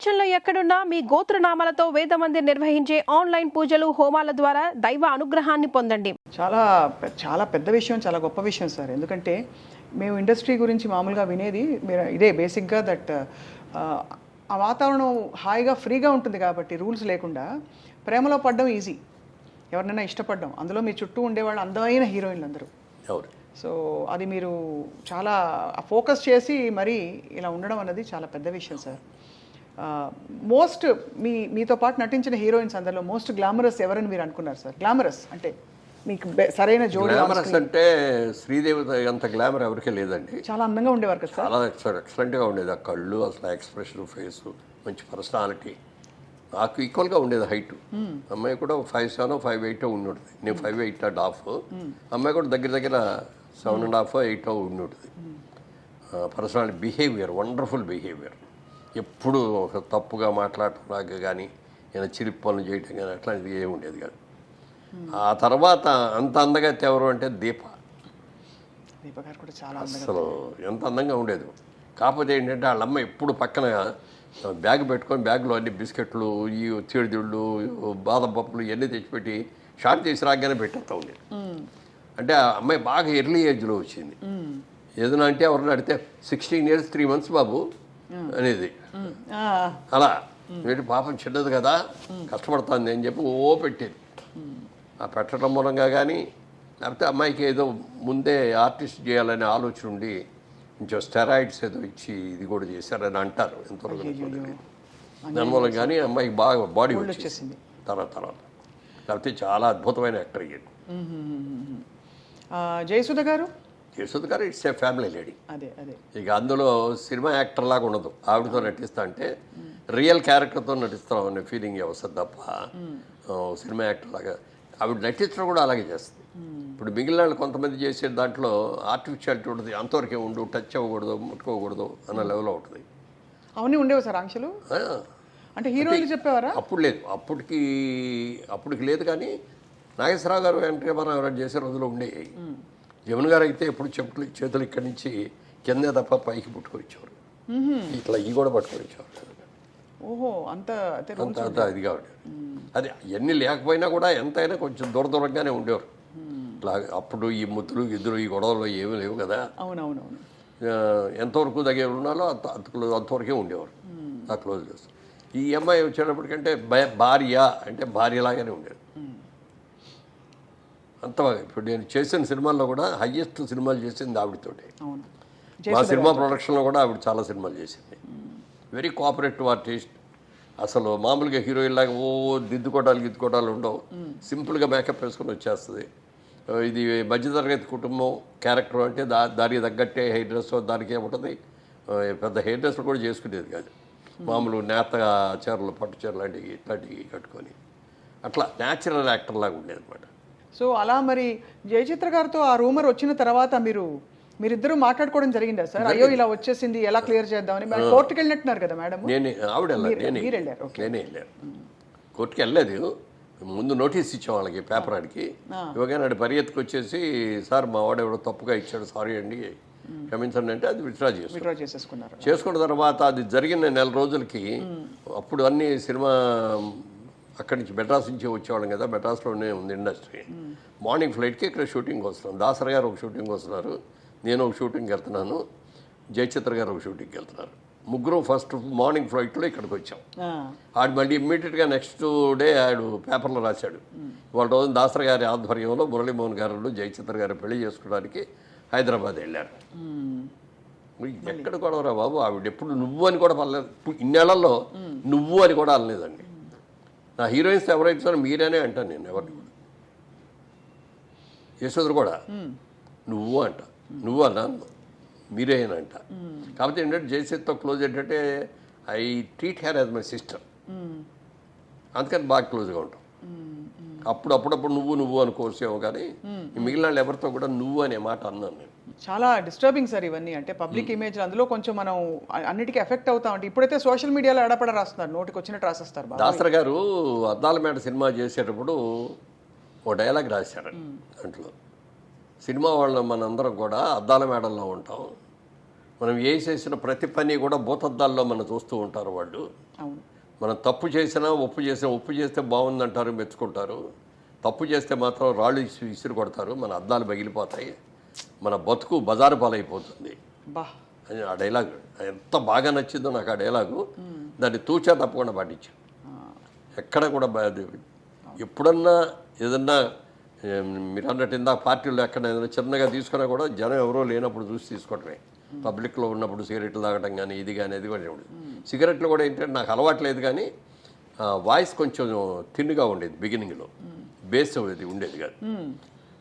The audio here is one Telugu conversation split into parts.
ప్రపంచంలో ఎక్కడున్నా మీ గోత్రనామాలతో వేదమందిర్ నిర్వహించే ఆన్లైన్ పూజలు హోమాల ద్వారా దైవ అనుగ్రహాన్ని పొందండి. చాలా చాలా పెద్ద విషయం, చాలా గొప్ప విషయం సార్. ఎందుకంటే మేము ఇండస్ట్రీ గురించి మామూలుగా వినేది ఇదే బేసిక్గా దట్ ఆ వాతావరణం హాయిగా ఫ్రీగా ఉంటుంది కాబట్టి రూల్స్ లేకుండా ప్రేమలో పడడం ఈజీ, ఎవరినైనా ఇష్టపడడం. అందులో మీ చుట్టూ ఉండేవాళ్ళు అందమైన హీరోయిన్లు అందరూ. సో అది మీరు చాలా ఫోకస్ చేసి మరీ ఇలా ఉండడం అన్నది చాలా పెద్ద విషయం సార్. మీతో పాటు నటించిన హీరోయిన్స్ అందరిలో మోస్ట్ గ్లామరస్ ఎవరని మీరు అనుకున్నారు సార్? గ్లామరస్ అంటే మీకు సరైన జోడి. గ్లామరస్ అంటే శ్రీదేవి అంత గ్లామర్ ఎవరికీ లేదండి. చాలా అందంగా ఉండేవారు కదా సార్. చాలా ఎక్సలెంట్గా ఉండేది. ఆ కళ్ళు, అసలు ఎక్స్ప్రెషన్, ఫేసు, మంచి పర్సనాలిటీ. నాకు ఈక్వల్గా ఉండేది హైట్. అమ్మాయి కూడా 5'7", 5'8" ఉండుంటుంది. నేను 5'8.5". అమ్మాయి కూడా దగ్గర దగ్గర 7.5, 8 ఉండుంటుంది. Personality, behaviour, wonderful behaviour. ఎప్పుడు ఒక తప్పుగా మాట్లాడటం కానీ ఏదైనా చిలిపి పనులు చేయటం కానీ అట్లాంటిది ఏమి ఉండేది కాదు. ఆ తర్వాత అంత అందగా ఎవరు అంటే దీప గారు కూడా చాలా అసలు ఎంత అందంగా ఉండేది. కాకపోతే ఏంటంటే వాళ్ళ అమ్మ ఎప్పుడు పక్కన బ్యాగ్ పెట్టుకొని బ్యాగ్లో అన్ని బిస్కెట్లు, ఈ చీడిదిళ్ళు, బాదం పప్పులు ఇవన్నీ తెచ్చిపెట్టి షార్ట్ చేసి రాగానే పెట్టేస్తూ ఉండేది. అంటే ఆ అమ్మాయి బాగా ఎర్లీ ఏజ్లో వచ్చింది. ఏదైనా అంటే ఎవరిని అడిగితే 16 years 3 months బాబు అనేది. అలా వీటి పాపం చిన్నది కదా, కష్టపడుతుంది అని చెప్పి పెట్టేది. ఆ పెట్టడం మూలంగా కానీ లేకపోతే అమ్మాయికి ఏదో ముందే ఆర్టిస్ట్ చేయాలనే ఆలోచన ఉండి కొంచెం స్టెరాయిడ్స్ ఏదో ఇచ్చి ఇది కూడా చేశారని అంటారు. ఎంతవరకు దాని మూలం కానీ అమ్మాయికి బాగా బాడీ వచ్చేసింది తర్వాత. లేకపోతే చాలా అద్భుతమైన యాక్టర్ అయ్యేది. జయసుధ గారు ఇట్స్ ఏ ఫ్యామిలీ లేడీ. అదే ఇక అందులో సినిమా యాక్టర్ లాగా ఉండదు. ఆవిడతో నటిస్తా అంటే రియల్ క్యారెక్టర్తో నటిస్తాం అనే ఫీలింగ్ వస్తుంది తప్ప సినిమా యాక్టర్ లాగా ఆవిడ నటించడం కూడా అలాగే చేస్తుంది. ఇప్పుడు మిగిలిన వాళ్ళు కొంతమంది చేసే దాంట్లో ఆర్టిఫిషియాలిటీ ఉంటుంది. అంతవరకే ఉండు, టచ్ అవ్వకూడదు, ముట్టుకోకూడదు అన్న లెవెల్లో ఉంటుంది. అవన్నీ ఉండేవి సార్ ఆంక్షలు. అంటే హీరోయిన్లు చెప్పేవారా? అప్పుడు లేదు, అప్పటికి లేదు. కానీ నాగేశ్వరరావు గారు, ఎన్టీ రామారావు గారు చేసే రోజులు ఉండేవి. జమున గారు అయితే ఎప్పుడు చేతులు ఇక్కడి నుంచి కిందే తప్ప పైకి పుట్టుకొచ్చేవారు. ఇట్లా ఈ కూడా పట్టుకొచ్చేవారు. ఓహో, అంత ఇదిగా ఉండేది. అది ఎన్ని లేకపోయినా కూడా ఎంతైనా కొంచెం దూరంగానే ఉండేవారు. ఇట్లా అప్పుడు ఈ ముద్దులు గిద్దులు ఈ గొడవలు ఏమీ లేవు కదా. అవునవునవును. ఎంతవరకు దగ్గర ఉన్నాలో అంతవరకే ఉండేవారు. ఆ క్లోజ్ చేస్తారు. ఈ అమ్మాయి వచ్చేటప్పటికంటే భార్య అంటే భార్యలాగానే ఉండేది. అంత ఇప్పుడు నేను చేసిన సినిమాల్లో కూడా హయ్యెస్ట్ సినిమాలు చేసింది ఆవిడతోటి. మా సినిమా ప్రొడక్షన్లో కూడా ఆవిడ చాలా సినిమాలు చేసింది. Very cooperative artist. అసలు మామూలుగా హీరోయిన్ లాగా గిద్దుకోటాలు ఉండవు. సింపుల్గా మేకప్ వేసుకొని వచ్చేస్తుంది. ఇది మధ్యతరగతి కుటుంబం క్యారెక్టర్ అంటే దానికి తగ్గట్టే హెయిర్ డ్రెస్ దానికి ఏముంటుంది. పెద్ద హెయిర్ డ్రెస్ కూడా చేసుకునేది కాదు. మామూలు నేత చీరలు, పట్టు చీరలు లాంటివి ఇట్లాంటివి కట్టుకొని అట్లా న్యాచురల్ యాక్టర్ లాగా ఉండేది అనమాట. సో అలా మరి జయచిత్ర గారితో ఆ రూమర్ వచ్చిన తర్వాత మీరిద్దరూ మాట్లాడుకోవడం జరిగిందా సార్? అయ్యో ఇలా వచ్చేసింది, ఎలా క్లియర్ చేద్దామని. మరి కోర్టుకి వెళ్ళినట్టున్నారు కదా మేడం? నేనే వెళ్ళాను. కోర్టుకి వెళ్ళలేదు. ముందు నోటీస్ ఇచ్చాం వాళ్ళకి, పేపర్ ఆడికి. ఇవ్వగానే పరిగెత్తుకు వచ్చేసి, సార్ మా వాడు ఎవడో తప్పుగా ఇచ్చాడు, సారీ అండి క్షమించండి అంటే అది విత్డ్రా చేసుకున్నారు. చేసుకున్న తర్వాత అది జరిగిన 1 రోజులకి అప్పుడు అన్ని సినిమా అక్కడి నుంచి మెడ్రాస్ నుంచి వచ్చేవాళ్ళం కదా. మెడ్రాస్లోనే ఉంది ఇండస్ట్రీ. మార్నింగ్ ఫ్లైట్కి ఇక్కడ షూటింగ్కి వస్తున్నాను. దాసరి గారు ఒక షూటింగ్కి వస్తున్నారు, నేను ఒక షూటింగ్కి వెళ్తున్నాను, జయచిత్ర గారు ఒక షూటింగ్కి వెళ్తున్నారు. ముగ్గురు ఫస్ట్ మార్నింగ్ ఫ్లైట్లో ఇక్కడికి వచ్చాం. ఆడు మళ్ళీ ఇమ్మీడియట్గా నెక్స్ట్ డే ఆడు పేపర్లో రాశాడు, వాళ్ళ రోజు దాసరి గారి ఆధ్వర్యంలో మురళీమోహన్ గారు జయచిత్ర గారు పెళ్లి చేసుకోవడానికి హైదరాబాద్ వెళ్ళారు. ఎక్కడ కూడా బాబు, ఆవిడ ఎప్పుడు నువ్వు అని కూడా పర్లేదు. ఇన్నేళ్లలో నువ్వు అని కూడా అనలేదండి. నా హీరోయిన్స్ ఎవరైతే మీరేనే అంటాను నేను. ఎవరిని కూడా యశోదరు కూడా నువ్వు అంట, నువ్వు అన్నా మీరేనంట. కాబట్టి ఏంటంటే జయసేత్తో క్లోజ్ ఏంటంటే I treat her as my sister. అందుకని బాగా క్లోజ్గా ఉంటాం. అప్పుడప్పుడు నువ్వు అనుకోవచ్చేమో, కానీ మిగిలిన వాళ్ళు ఎవరితో కూడా నువ్వు అనే మాట అన్నాను నేను. చాలా డిస్టర్బింగ్ సార్ ఇవన్నీ. అంటే పబ్లిక్ ఇమేజ్ అందులో కొంచెం మనం అన్నిటికీ ఎఫెక్ట్ అవుతా ఉంటాం. ఇప్పుడైతే సోషల్ మీడియాలో ఎడపడ రాస్తున్నారు, నోటికి వచ్చినట్టు రాసేస్తారు. దాసరి గారు అద్దాల మేడ సినిమా చేసేటప్పుడు ఓ డైలాగ్ రాశారు. దాంట్లో సినిమా వాళ్ళ మనందరం కూడా అద్దాల మేడల్లో ఉంటాం, మనం వేసేసిన ప్రతి పని కూడా భూతద్దాల్లో మనం చూస్తూ ఉంటారు వాళ్ళు. అవును. మనం తప్పు చేసినా ఒప్పు చేస్తే బాగుందంటారు, మెచ్చుకుంటారు. తప్పు చేస్తే మాత్రం రాళ్ళు విసిరి కొడతారు, మన అద్దాలు పగిలిపోతాయి, మన బతుకు బజారు పాలైపోతుంది బా అని ఆ డైలాగ్ ఎంత బాగా నచ్చిందో నాకు ఆ డైలాగు. దాన్ని తూచా తప్పకుండా పాటించాను. ఎక్కడ కూడా ఎప్పుడన్నా ఏదన్నా మీరు అన్నట్టు ఇందాక పార్టీలో ఎక్కడ ఏదైనా చిన్నగా తీసుకున్నా కూడా జనం ఎవరో లేనప్పుడు చూసి తీసుకోవటమే. పబ్లిక్లో ఉన్నప్పుడు సిగరెట్లు తాగడం కానీ ఇది కానీ అది కూడా సిగరెట్లు కూడా ఏంటంటే నాకు అలవాట్లేదు, కానీ వాయిస్ కొంచెం థిన్గా ఉండేది బిగినింగ్లో, బేస్ అది ఉండేది కాదు.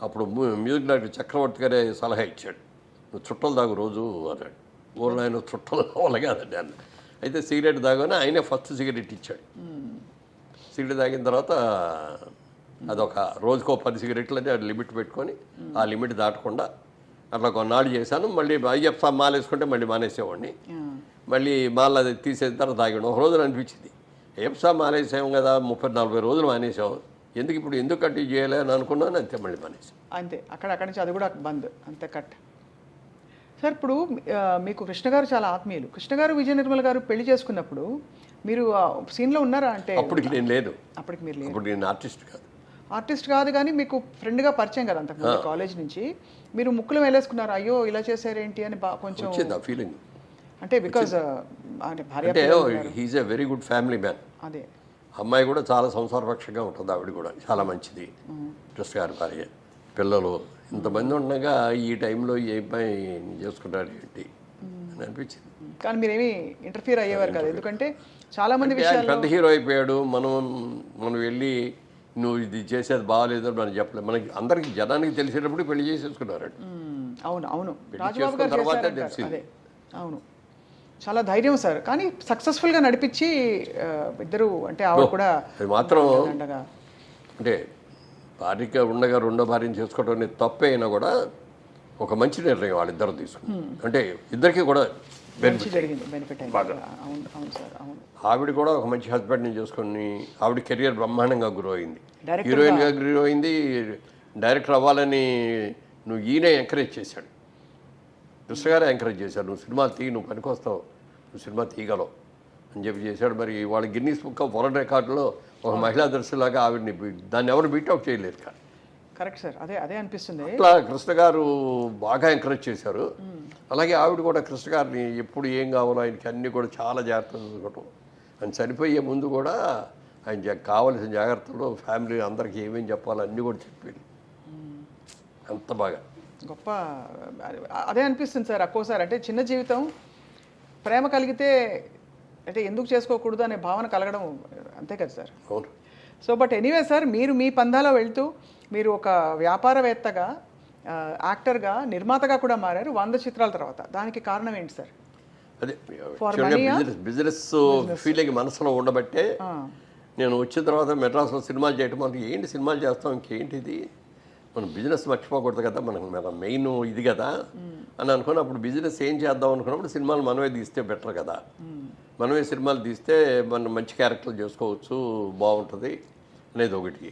అప్పుడు మ్యూజిక్ డైరెక్టర్ చక్రవర్తి గారే సలహా ఇచ్చాడు, నువ్వు చుట్టలు తాగు రోజు అన్నాడు. ఊళ్ళో ఆయన చుట్టలు కావాలి కాదండి అన్న. అయితే సిగరెట్ తాగానే ఆయనే ఫస్ట్ సిగరెట్ ఇచ్చాడు. సిగరెట్ తాగిన తర్వాత అదొక రోజుకో 10 సిగరెట్లు అని అది లిమిట్ పెట్టుకొని ఆ లిమిట్ దాటకుండా అట్లా కొన్నాళ్ళు చేశాను. మళ్ళీ అయ్యప్ప మాల వేసుకుంటే మళ్ళీ మానేసేవాడిని. మళ్ళీ మాల అది తీసేసిన తర్వాత తాగాడు. ఒక రోజున అనిపించింది, అయ్యప్ప మానేసాం కదా, 30-40 రోజులు మానేసాం, ఎందుకు కంటిన్యూ చేయాలి అని అనుకున్నాను. అంతే మళ్ళీ మానేసాం. అంతే అక్కడి నుంచి అది కూడా బంద్, అంతే కట్. సార్ ఇప్పుడు మీకు కృష్ణ గారు చాలా ఆత్మీయులు. కృష్ణ గారు విజయ నిర్మల్ గారు పెళ్లి చేసుకున్నప్పుడు మీరు సీన్లో ఉన్నారా? అంటే అప్పటికి నేను లేదు. అప్పటికి మీరు లేదు. అప్పుడు నేను ఆర్టిస్ట్ కాదు. ఆర్టిస్ట్ కాదు, కానీ మీకు ఫ్రెండ్గా పరిచయం కదా అంతకుముందు కాలేజ్ నుంచి. మీరు ముక్కులు వెళ్ళేసుకున్నారు, అయ్యో ఇలా చేశారేంటి అని కొంచెం వచ్చింది ఆ ఫీలింగ్. అంటే బికాజ్ అంటే he's a very good family man. అదే అమ్మాయి కూడా చాలా సంసారపక్షంగా ఉంటుంది, ఆవిడ కూడా చాలా మంచిది. కృష్ణ గారి భార్య, పిల్లలు ఇంతమంది ఉండగా ఈ టైంలో ఏ అబ్బాయి చేసుకుంటాడు ఏంటి అని అనిపించింది. కానీ మీరేమి ఇంటర్ఫియర్ అయ్యేవారు కదా, ఎందుకంటే చాలా మంది విషయాలు. పెద్ద హీరో అయిపోయాడు, మనం వెళ్ళి నువ్వు ఇది చేసేది బాగాలేదు అని మనం చెప్పలేదు. మనకి అందరికి జనానికి తెలిసేటప్పుడు పెళ్లి చేసేసుకున్నారు. అవును అవును, రాజబాబు గారు చేశారు. అదే అవును, చాలా ధైర్యం సార్. కానీ సక్సెస్ఫుల్గా నడిపించి ఇద్దరు, అంటే ఆవిడ కూడా అది మాత్రం అంటే భార్యగా ఉండగా రెండో భార్యను చేసుకోవడం అనేది తప్పే అయినా కూడా ఒక మంచి నిర్ణయం వాళ్ళిద్దరు తీసుకున్నారు. అంటే ఇద్దరికి కూడా బెనిఫిట్ అవును అవును సార్ అవును. ఆవిడ కూడా ఒక మంచి హస్బెండ్ని చేసుకొని ఆవిడ కెరియర్ బ్రహ్మాండంగా గ్రో అయింది, హీరోయిన్గా గ్రో అయింది. డైరెక్టర్ అవ్వాలని ఈయనే ఎంకరేజ్ చేశాడు, కృష్ణ గారే ఎంకరేజ్ చేశాడు, నువ్వు సినిమాలు నువ్వు పనికొస్తావు, నువ్వు సినిమా తీయగలవు అని చెప్పి చేశాడు. మరి వాళ్ళ గిన్నీస్ బుక్ ఆఫ్ వరల్డ్ రికార్డులో ఒక మహిళా దర్శిలాగా ఆవిడని దాన్ని ఎవరు బీట్అవుట్ చేయలేరు. కరెక్ట్ సార్, అదే అనిపిస్తుంది. అట్లా కృష్ణ గారు బాగా ఎంకరేజ్ చేశారు. అలాగే ఆవిడ కూడా కృష్ణ గారిని ఎప్పుడు ఏం కావాలో ఆయనకి అన్నీ కూడా చాలా జాగ్రత్తలు చూసుకోవటం. ఆయన చనిపోయే ముందు కూడా ఆయన కావలసిన జాగ్రత్తలు ఫ్యామిలీ అందరికీ ఏమేమి చెప్పాలో అన్నీ కూడా చెప్పారు. అంత బాగా గొప్ప. అదే అనిపిస్తుంది సార్ ఒక్కోసారి, అంటే చిన్న జీవితం, ప్రేమ కలిగితే అంటే ఎందుకు చేసుకోకూడదు అనే భావన కలగడం, అంతే కదా సార్. అవును. సో బట్ ఎనీవే సార్, మీరు మీ పందాలో వెళ్తూ మీరు ఒక వ్యాపారవేత్తగా, యాక్టర్గా, నిర్మాతగా కూడా మారారు 100 చిత్రాల తర్వాత. దానికి కారణం ఏంటి సార్? అదే బిజినెస్ ఫీలింగ్ మనసులో ఉండబట్టే నేను వచ్చిన తర్వాత మెడ్రాస్లో సినిమాలు చేయటం, మనకి ఏంటి సినిమాలు చేస్తాం, ఇంకేంటిది, మనం బిజినెస్ మర్చిపోకూడదు కదా, మన మెయిన్ ఇది కదా అని అనుకున్నప్పుడు బిజినెస్ ఏం చేద్దాం అనుకున్నప్పుడు సినిమాలు మనమే తీస్తే బెటర్ కదా, మనమే సినిమాలు తీస్తే మనం మంచి క్యారెక్టర్లు చేసుకోవచ్చు, బాగుంటుంది అనేది ఒకటి.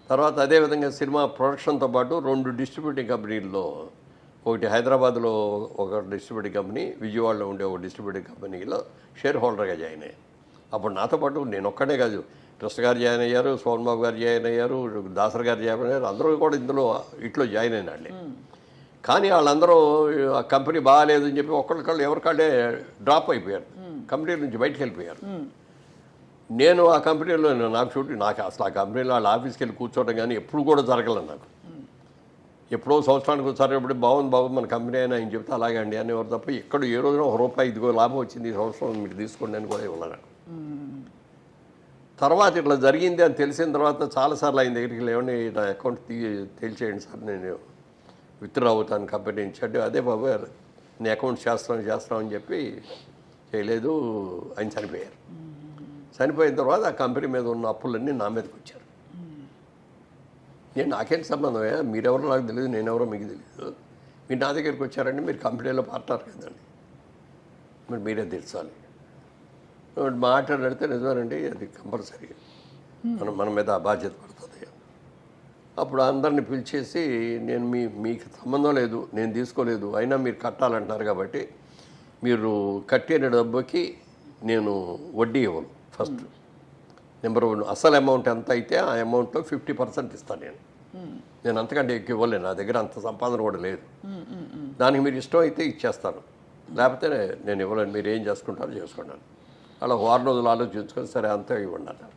తర్వాత అదేవిధంగా సినిమా ప్రొడక్షన్తో పాటు 2 డిస్ట్రిబ్యూటింగ్ కంపెనీల్లో, ఒకటి హైదరాబాద్లో ఒక డిస్ట్రిబ్యూటింగ్ కంపెనీ, విజయవాడలో ఉండే ఒక డిస్ట్రిబ్యూటింగ్ కంపెనీలో షేర్ హోల్డర్గా జాయిన్ అయ్యాను. అప్పుడు నాతో పాటు నేను ఒక్కడే కాదు, కృష్ణ గారు జాయిన్ అయ్యారు, సోమన్ బాబు గారు జాయిన్ అయ్యారు, దాసర్ గారు జాయిన్ అయ్యారు, అందరూ కూడా ఇందులో ఇట్లో జాయిన్ అయిన వాళ్ళే. కానీ వాళ్ళందరూ ఆ కంపెనీ బాగాలేదని చెప్పి ఒక్కళ్ళకాళ్ళు ఎవరికాళ్ళే డ్రాప్ అయిపోయారు, కంపెనీ నుంచి బయటకు వెళ్ళిపోయారు. నేను ఆ కంపెనీలో నాకు అసలు ఆ కంపెనీలో వాళ్ళ ఆఫీస్కి వెళ్ళి కూర్చోవడం కానీ ఎప్పుడు కూడా జరగలేదు నాకు. ఎప్పుడో సంవత్సరానికి ఒకసారి ఎప్పుడు బాగుంది బాబు మన కంపెనీ అయినా ఆయన చెప్తే అలాగే అండి అనేవారు తప్ప, ఎక్కడ ఏ రోజున ₹1 ఇదిగో లాభం వచ్చింది ఈ సంవత్సరం మీరు తీసుకోండి అని కూడా ఇవ్వలేదు. తర్వాత ఇట్లా జరిగింది అని తెలిసిన తర్వాత చాలాసార్లు ఆయన దగ్గరికి లేవండి, నా అకౌంట్ తేల్చేయండి సార్, నేను విత్డ్రా అవుతాను కంపెనీ నుంచి అంటే, అదే బాబు నీ అకౌంట్ చేస్తామని చెప్పి చేయలేదు. ఆయన చనిపోయారు. చనిపోయిన తర్వాత ఆ కంపెనీ మీద ఉన్న అప్పులన్నీ నా మీదకి వచ్చారు. నాకేంటి సంబంధమే, మీరెవరో నాకు తెలియదు, నేనెవరో మీకు తెలియదు, మీరు నా దగ్గరికి వచ్చారండి, మీరు కంపెనీలో పార్ట్నర్ కదండి, మరి మీరే తీర్చాలి. మాట్లాడితే నిజమేనండి, అది కంపల్సరీ మన మీద ఆ బాధ్యత పడుతుంది. అప్పుడు అందరిని పిలిచేసి నేను మీకు సంబంధం లేదు, నేను తీసుకోలేదు, అయినా మీరు కట్టాలంటున్నారు కాబట్టి మీరు కట్టిన డబ్బుకి నేను వడ్డీ ఇవ్వను ఫస్ట్. నెంబర్ 1 అసలు అమౌంట్ ఎంత అయితే ఆ అమౌంట్లో 50% ఇస్తాను నేను అంతకంటే ఎక్కువ ఇవ్వలేను, నా దగ్గర అంత సంపాదన కూడా లేదు. దానికి మీరు ఇష్టం అయితే ఇచ్చేస్తాను, లేకపోతే నేను ఇవ్వలేను, మీరు ఏం చేసుకుంటారో చేసుకున్నాను. అలా 6 రోజులు ఆలోచించుకొని సరే అంతే ఇవ్వండి అన్నారు.